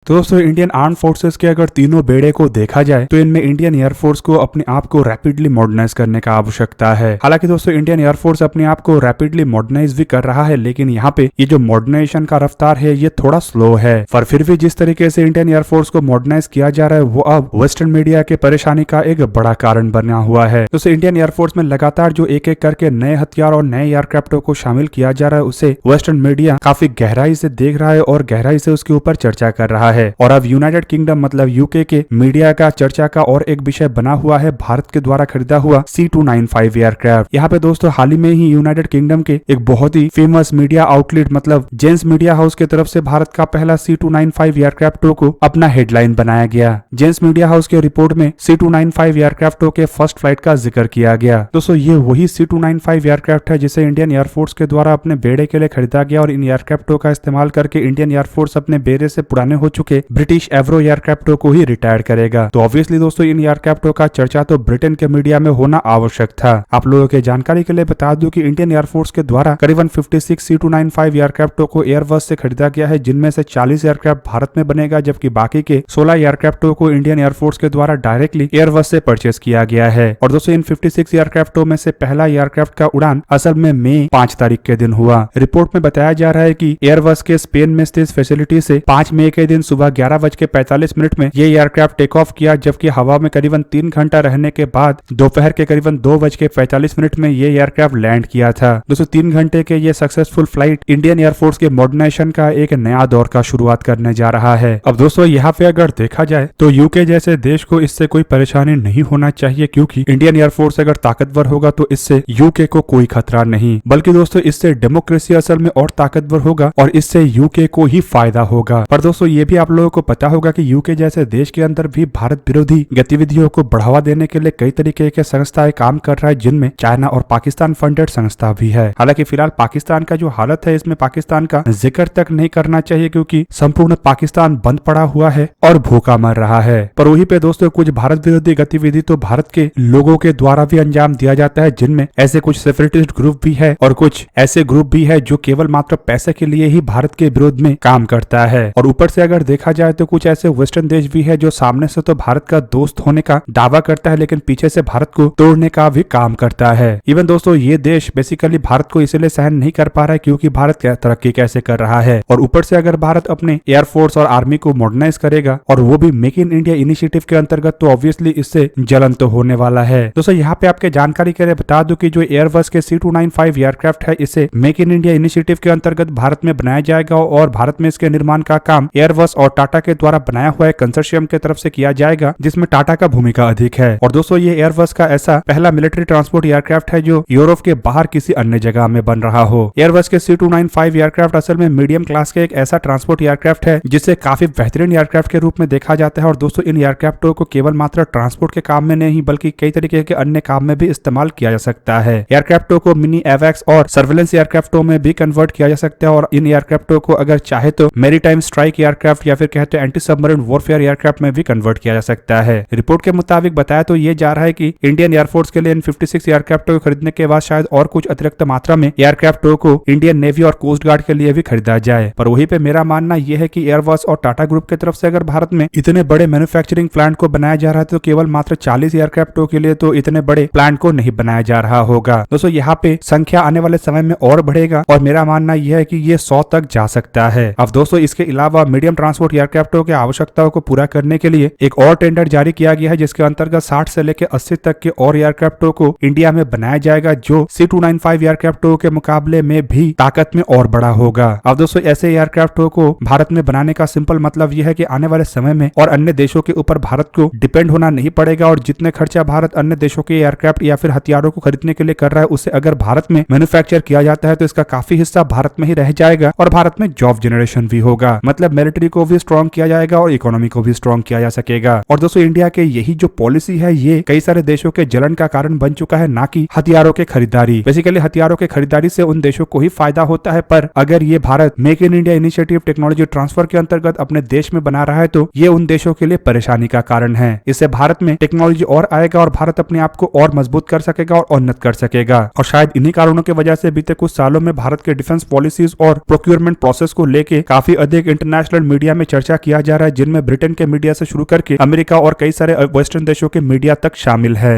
तो दोस्तों Indian arm forces के अगर तीनों बेड़े को देखा जाए तो इनमें इंडियन एयरफोर्स को अपने आप को रैपिडली मॉडर्नाइज करने का आवश्यकता है। हालांकि दोस्तों इंडियन एयरफोर्स अपने आप को रैपिडली मॉडर्नाइज भी कर रहा है, लेकिन यहाँ पे ये जो मॉडर्नाइजेशन का रफ्तार है ये थोड़ा स्लो है। पर फिर भी जिस तरीके से इंडियन एयरफोर्स को मॉडर्नाइज किया जा रहा है वो अब वेस्टर्न मीडिया के परेशानी का एक बड़ा कारण बना हुआ है। दोस्तों इंडियन एयरफोर्स में लगातार जो एक एक करके नए हथियार और नए एयरक्राफ्टों को शामिल किया जा रहा है उसे वेस्टर्न मीडिया काफी गहराई से देख रहा है और गहराई से उसके ऊपर चर्चा कर रहा है। और अब यूनाइटेड किंगडम मतलब यूके के मीडिया का चर्चा का और एक विषय बना हुआ है भारत के द्वारा खरीदा हुआ C295 एयरक्राफ्ट। यहाँ पे दोस्तों हाल ही में ही यूनाइटेड किंगडम के एक बहुत ही फेमस मीडिया आउटलेट मतलब जेन्स मीडिया हाउस की तरफ से भारत का पहला C295 एयरक्राफ्टों को अपना हेडलाइन बनाया गया। जेन्स मीडिया हाउस के रिपोर्ट में C295 एयरक्राफ्टों के फर्स्ट फ्लाइट का जिक्र किया गया। दोस्तों ये वही C295 एयरक्राफ्ट है जिसे इंडियन एयरफोर्स के द्वारा अपने बेड़े के लिए खरीदा गया और इन एयरक्राफ्टों का इस्तेमाल करके इंडियन एयरफोर्स अपने बेड़े से पुराने हो चुके ब्रिटिश एवरो एयरक्राफ्टों को ही रिटायर करेगा। तो ऑब्वियसली दोस्तों इन एयरक्राफ्टों का चर्चा तो ब्रिटेन के मीडिया में होना आवश्यक था। आप लोगों के जानकारी के लिए बता दूं कि इंडियन एयरफोर्स के द्वारा करीबन 56 C295 एयरक्राफ्टों को एयरबस से खरीदा गया है, जिनमें से 40 एयरक्राफ्ट भारत में बनेगा जबकि बाकी के 16 एयरक्राफ्टों को इंडियन एयरफोर्स के द्वारा डायरेक्टली एयरबस से परचेस किया गया है। और दोस्तों इन 56 एयरक्राफ्टों में से पहला एयरक्राफ्ट का उड़ान असल में मई 5 तारीख के दिन हुआ। रिपोर्ट में बताया जा रहा है कि एयरबस के स्पेन में स्थित फैसिलिटी से 5 मई के दिन सुबह 11:45 में ये एयरक्राफ्ट टेक ऑफ किया, जबकि हवा में करीबन 3 घंटा रहने के बाद दोपहर के करीबन 2:45 में ये एयरक्राफ्ट लैंड किया था। दोस्तों 3 घंटे के ये सक्सेसफुल फ्लाइट इंडियन एयरफोर्स के मॉडर्नाइजेशन का एक नया दौर का शुरुआत करने जा रहा है। अब दोस्तों यहाँ पे अगर देखा जाए तो यूके जैसे देश को इससे कोई परेशानी नहीं होना चाहिए, क्योंकि इंडियन एयरफोर्स अगर ताकतवर होगा तो इससे यूके को कोई खतरा नहीं, बल्कि दोस्तों इससे डेमोक्रेसी असल में और ताकतवर होगा और इससे यूके को ही फायदा होगा। पर दोस्तों ये भी आप लोगों को पता होगा कि यूके जैसे देश के अंदर भी भारत विरोधी गतिविधियों को बढ़ावा देने के लिए कई तरीके के संस्थाएं काम कर रहा है, जिनमें चाइना और पाकिस्तान फंडेड संस्था भी है। हालांकि फिलहाल पाकिस्तान का जो हालत है इसमें पाकिस्तान का जिक्र तक नहीं करना चाहिए, क्योंकि संपूर्ण पाकिस्तान बंद पड़ा हुआ है और भूखा मर रहा है। पर वहीं पे दोस्तों कुछ भारत विरोधी गतिविधि तो भारत के लोगों के द्वारा भी अंजाम दिया जाता है, जिनमें ऐसे कुछ सेपरेटिस्ट ग्रुप भी है और कुछ ऐसे ग्रुप भी है जो केवल मात्र पैसे के लिए ही भारत के विरोध में काम करता है। और ऊपर से अगर देखा जाए तो कुछ ऐसे वेस्टर्न देश भी है जो सामने से तो भारत का दोस्त होने का दावा करता है, लेकिन पीछे से भारत को तोड़ने का भी काम करता है। इवन दोस्तों ये देश बेसिकली भारत को इसलिए सहन नहीं कर पा रहा है क्योंकि भारत तरक्की कैसे कर रहा है। और ऊपर से अगर भारत अपने एयरफोर्स और आर्मी को मॉडर्नाइज करेगा और वो भी मेक इन इंडिया इनिशिएटिव के अंतर्गत, तो ऑब्वियसली इससे जलन तो होने वाला है। दोस्तों यहाँ पे आपके जानकारी के लिए बता दूं कि जो एयरबस के C295 एयरक्राफ्ट है इसे मेक इन इंडिया इनिशिएटिव के अंतर्गत भारत में बनाया जाएगा और भारत में इसके निर्माण का काम एयरबस और टाटा के द्वारा बनाया हुआ एक कंसोर्शियम की तरफ से किया जाएगा, जिसमें टाटा का भूमिका अधिक है। और दोस्तों ये एयरबस का ऐसा पहला मिलिट्री ट्रांसपोर्ट एयरक्राफ्ट है जो यूरोप के बाहर किसी अन्य जगह में बन रहा हो। एयरबस के C295 एयरक्राफ्ट असल में मीडियम क्लास के एक ऐसा ट्रांसपोर्ट एयरक्राफ्ट है जिसे काफी बेहतरीन एयरक्राफ्ट के रूप में देखा जाता है। और दोस्तों इन एयरक्राफ्टों को केवल मात्र ट्रांसपोर्ट के काम में नहीं बल्कि कई तरीके के अन्य काम में भी इस्तेमाल किया जा सकता है। एयरक्राफ्टों को मिनी एवैक्स और सर्वेलेंस एयरक्राफ्टों में भी कन्वर्ट किया जा सकता है और इन एयरक्राफ्टों को अगर चाहे तो मैरीटाइम स्ट्राइक एयरक्राफ्ट या फिर कहते हैं एंटी सबमरीन वॉरफेयर एयरक्राफ्ट में भी कन्वर्ट किया जा सकता है। रिपोर्ट के मुताबिक बताया तो ये जा रहा है कि इंडियन एयरफोर्स के लिए इन 56 एयरक्राफ्टों को खरीदने के बाद शायद और कुछ अतिरिक्त मात्रा में एयरक्राफ्टों को इंडियन नेवी और कोस्ट गार्ड के लिए भी खरीदा जाए। पर वहीं पे मेरा मानना यह है कि एयरबस और टाटा ग्रुप की तरफ से अगर भारत में इतने बड़े मैन्युफैक्चरिंग प्लांट को बनाया जा रहा है तो केवल मात्र 40 एयरक्राफ्टों के लिए तो इतने बड़े प्लांट को नहीं बनाया जा रहा होगा। दोस्तों यहाँ पे संख्या आने वाले समय में और बढ़ेगा और मेरा मानना यह है कि ये 100 तक जा सकता है। अब दोस्तों इसके अलावा मीडियम ट्रांसपोर्ट एयरक्राफ्टों की आवश्यकताओं को पूरा करने के लिए एक और टेंडर जारी किया गया है, जिसके अंतर्गत 60 से लेकर 80 तक के और एयरक्राफ्टों को इंडिया में बनाया जाएगा, जो C295 एयरक्राफ्टों के मुकाबले में भी ताकत में और बड़ा होगा। अब दोस्तों ऐसे एयरक्राफ्टों को भारत में बनाने का सिंपल मतलब यह है कि आने वाले समय में और अन्य देशों के ऊपर भारत को डिपेंड होना नहीं पड़ेगा और जितने खर्चा भारत अन्य देशों के एयरक्राफ्ट या फिर हथियारों को खरीदने के लिए कर रहा है उसे अगर भारत में मैन्युफैक्चर किया जाता है तो इसका काफी हिस्सा भारत में ही रह जाएगा और भारत में जॉब जनरेशन भी होगा। मतलब मिलिट्री को भी स्ट्रॉन्ग किया जाएगा और इकोनॉमी को भी स्ट्रॉन्ग किया जा सकेगा। और दोस्तों इंडिया के यही जो पॉलिसी है ये कई सारे देशों के जलन का कारण बन चुका है, ना कि हथियारों के खरीदारी। बेसिकली हथियारों के खरीदारी से उन देशों को ही फायदा होता है, पर अगर ये Bharat make in India initiative technology transfer के अंतर्गत अपने देश में बना रहा है तो ये उन देशों के लिए परेशानी का कारण है। इससे भारत में टेक्नोलॉजी और आएगा और भारत अपने आप को और मजबूत कर सकेगा और उन्नत कर सकेगा। और शायद इन्हीं कारणों की वजह से बीते कुछ सालों में भारत के डिफेंस पॉलिसीज और प्रोक्योरमेंट प्रोसेस को लेके काफी अधिक इंटरनेशनल मीडिया में चर्चा किया जा रहा है, जिनमें ब्रिटेन के मीडिया से शुरू करके अमेरिका और कई सारे वेस्टर्न देशों के मीडिया तक शामिल है।